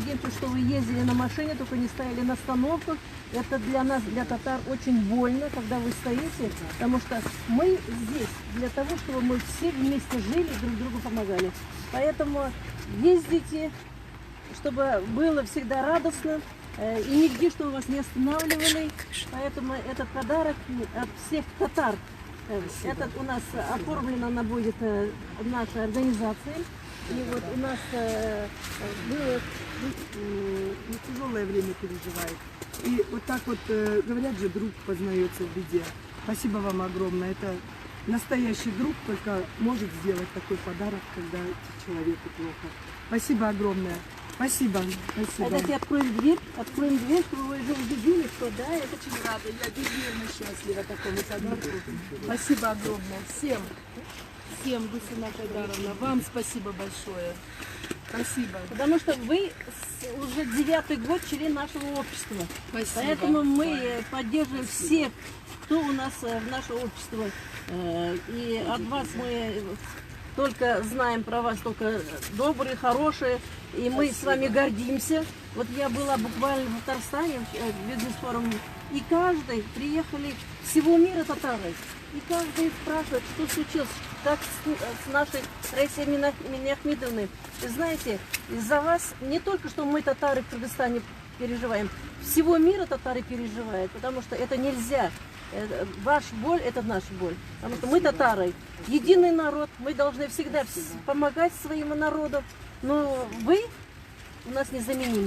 гордимся, что вы ездили на машине, только не стояли на остановках. Это для нас, для татар, очень больно, когда вы стоите, потому что мы здесь для того, чтобы мы все вместе жили и друг другу помогали. Поэтому ездите, чтобы было всегда радостно, и нигде, что вас не останавливали. Поэтому этот подарок от всех татар. Этот у нас оформлен, она будет нашей организацией. И вот у нас было тяжелое время переживает. И вот так вот, говорят же, друг познается в беде. Спасибо вам огромное. Это настоящий друг только может сделать такой подарок, когда человеку плохо. Спасибо огромное. Спасибо. Спасибо. Давайте откроем дверь, чтобы вы уже убедились, что да, это Очень рада, я безмерно счастлива такому подарку. Спасибо огромное всем. Всем, Гусина Кайдаровна, вам спасибо большое. Спасибо. Потому что вы уже 9-й год член нашего общества. Спасибо. Поэтому мы поддерживаем всех, кто у нас в наше общество. И от вас мы только знаем про вас, только добрые, хорошие. И мы с вами гордимся. Вот я была буквально в Татарстане, в бизнес-форуме, и каждый приехали всего мира татары. И каждый спрашивает, что случилось, как с нашей Раисой Минахмидовной. И знаете, из-за вас не только что мы, татары, в Кыргызстане переживаем, всего мира татары переживают, потому что это нельзя. Ваша боль – это наша боль. Потому что мы, татары, единый народ, мы должны всегда помогать своему народу. Но вы у нас незаменимы.